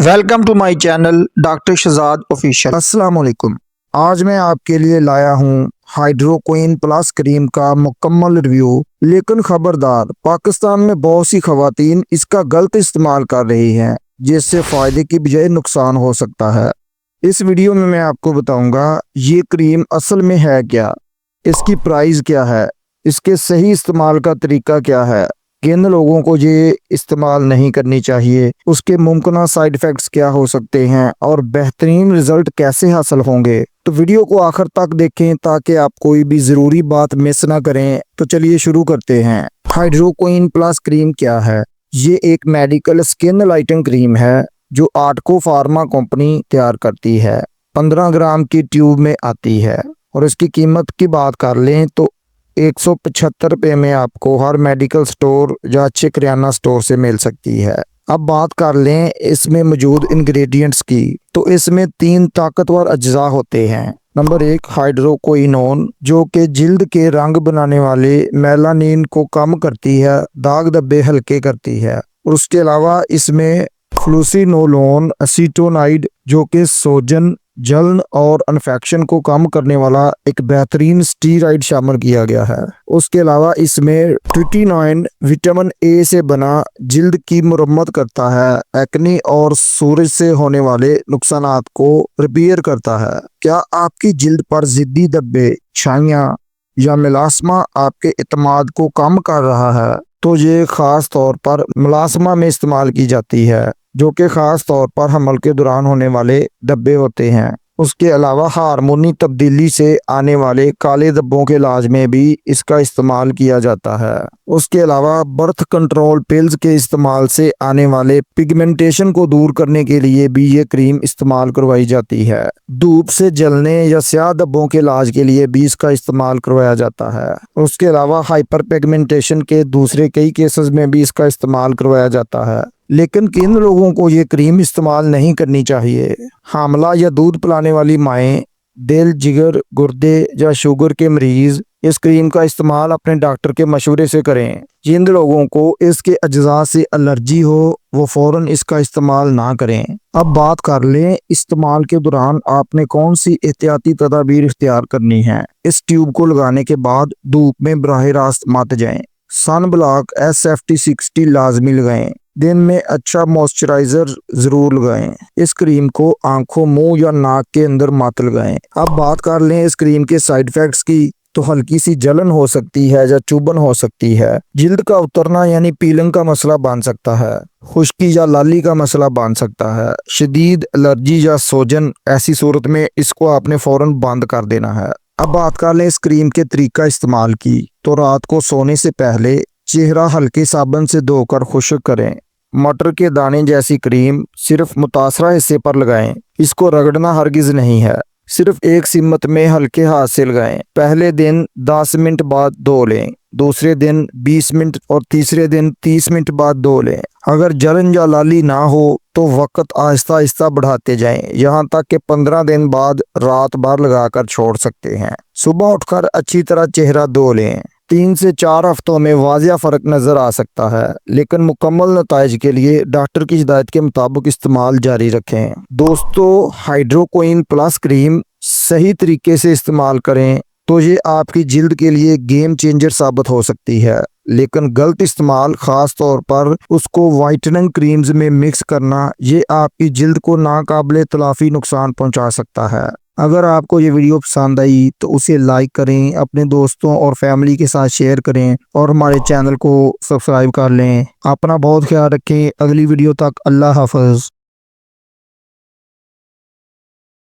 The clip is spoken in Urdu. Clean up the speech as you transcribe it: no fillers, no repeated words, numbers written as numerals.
Welcome to my channel doctor Shahzad official. السلام علیکم۔ آج میں آپ کے لیے لایا ہوں ہائیڈروکوئن پلس کریم کا مکمل ریویو، لیکن خبردار، پاکستان میں بہت سی خواتین اس کا غلط استعمال کر رہی ہیں، جس سے فائدے کی بجائے نقصان ہو سکتا ہے۔ اس ویڈیو میں آپ کو بتاؤں گا یہ کریم اصل میں ہے کیا، اس کی پرائز کیا ہے، اس کے صحیح استعمال کا طریقہ کیا ہے، کن لوگوں کو یہ استعمال نہیں کرنی چاہیے، اس کے ممکنہ سائیڈ ایفیکٹس کیا ہو سکتے ہیں، اور بہترین رزلٹ کیسے حاصل ہوں گے۔ تو ویڈیو کو آخر تک دیکھیں تاکہ آپ کوئی بھی ضروری بات مس نہ کریں۔ تو چلیے شروع کرتے ہیں۔ ہائیڈروکوئن پلس کریم کیا ہے؟ یہ ایک میڈیکل سکن لائٹنگ کریم ہے جو آرٹکو فارما کمپنی تیار کرتی ہے۔ 15 گرام کی ٹیوب میں آتی ہے، اور اس کی قیمت کی بات کر لیں تو 175 روپے میں آپ کو ہر میڈیکل سٹور یا اچھے کریانہ سٹور سے مل سکتی ہے۔ اب بات کر لیں اس میں موجود انگریڈینٹس کی، تو اس میں 3 طاقتور اجزاء ہوتے ہیں۔ نمبر 1 ہائیڈروکوئنون، جو کہ جلد کے رنگ بنانے والے میلانین کو کم کرتی ہے، داغ دھبے ہلکے کرتی ہے۔ اور اس کے علاوہ اس میں فلوسینولون اسیٹونائڈ، جو کہ سوجن، جلن اور انفیکشن کو کم کرنے والا ایک بہترین سٹیرائڈ شامل کیا گیا ہے۔ اس کے علاوہ اس میں ٹریٹینوئن وٹامن اے سے بنا جلد کی مرمت کرتا ہے، ایکنی اور سورج سے ہونے والے نقصانات کو ریپیئر کرتا ہے۔ کیا آپ کی جلد پر ضدی دھبے، چھائیاں یا میلاسما آپ کے اعتماد کو کم کر رہا ہے؟ تو یہ خاص طور پر میلاسما میں استعمال کی جاتی ہے، جو کہ خاص طور پر حمل کے دوران ہونے والے دھبے ہوتے ہیں۔ اس کے علاوہ ہارمونی تبدیلی سے آنے والے کالے دھبوں کے علاج میں بھی اس کا استعمال کیا جاتا ہے۔ اس کے علاوہ برتھ کنٹرول پلز کے استعمال سے آنے والے پگمنٹیشن کو دور کرنے کے لیے بھی یہ کریم استعمال کروائی جاتی ہے۔ دھوپ سے جلنے یا سیاہ دھبوں کے علاج کے لیے بھی اس کا استعمال کروایا جاتا ہے۔ اس کے علاوہ ہائپر پگمنٹیشن کے دوسرے کئی کیسز میں بھی اس کا استعمال کروایا جاتا ہے۔ لیکن کن لوگوں کو یہ کریم استعمال نہیں کرنی چاہیے؟ حاملہ یا دودھ پلانے والی مائیں، دل، جگر، گردے یا شوگر کے مریض اس کریم کا استعمال اپنے ڈاکٹر کے مشورے سے کریں۔ جن لوگوں کو اس کے اجزاء سے الرجی ہو وہ فوراً اس کا استعمال نہ کریں۔ اب بات کر لیں استعمال کے دوران آپ نے کون سی احتیاطی تدابیر اختیار کرنی ہیں۔ اس ٹیوب کو لگانے کے بعد دھوپ میں براہ راست مت جائیں۔ سن بلاک SFT 60 لازمی لگائیں۔ دن میں اچھا موئسچرائزر ضرور لگائیں۔ اس کریم کو آنکھوں، منہ یا ناک کے اندر مت لگائیں۔ اب بات کر لیں اس کریم کے سائیڈ ایفیکٹس کی، تو ہلکی سی جلن ہو سکتی ہے یا چوبن ہو سکتی ہے، جلد کا اترنا یعنی پیلنگ کا مسئلہ بن سکتا ہے، خشکی یا لالی کا مسئلہ بن سکتا ہے، شدید الرجی یا سوجن، ایسی صورت میں اس کو آپ نے فوراً بند کر دینا ہے۔ اب بات کر لیں اس کریم کے طریقہ استعمال کی، تو رات کو سونے سے پہلے چہرہ ہلکے صابن سے دھو کر خشک کریں۔ مٹر کے دانے جیسی کریم صرف متاثرہ حصے پر لگائیں، اس کو رگڑنا ہرگز نہیں ہے، صرف ایک سمت میں ہلکے ہاتھ سے لگائیں۔ پہلے دن 10 منٹ بعد دھو لیں، دوسرے دن 20 منٹ اور تیسرے دن 30 منٹ بعد دھو لیں۔ اگر جلن یا لالی نہ ہو تو وقت آہستہ آہستہ بڑھاتے جائیں، یہاں تک کہ 15 دن بعد رات بھر لگا کر چھوڑ سکتے ہیں۔ صبح اٹھ کر اچھی طرح چہرہ دھو لیں۔ 3 سے 4 ہفتوں میں واضح فرق نظر آ سکتا ہے، لیکن مکمل نتائج کے لیے ڈاکٹر کی ہدایت کے مطابق استعمال جاری رکھیں۔ دوستو، ہائیڈروکوئن پلس کریم صحیح طریقے سے استعمال کریں تو یہ آپ کی جلد کے لیے گیم چینجر ثابت ہو سکتی ہے، لیکن غلط استعمال، خاص طور پر اس کو وائٹننگ کریمز میں مکس کرنا، یہ آپ کی جلد کو ناقابل تلافی نقصان پہنچا سکتا ہے۔ اگر آپ کو یہ ویڈیو پسند آئی تو اسے لائک کریں، اپنے دوستوں اور فیملی کے ساتھ شیئر کریں، اور ہمارے چینل کو سبسکرائب کر لیں۔ اپنا بہت خیال رکھیں۔ اگلی ویڈیو تک اللہ حافظ۔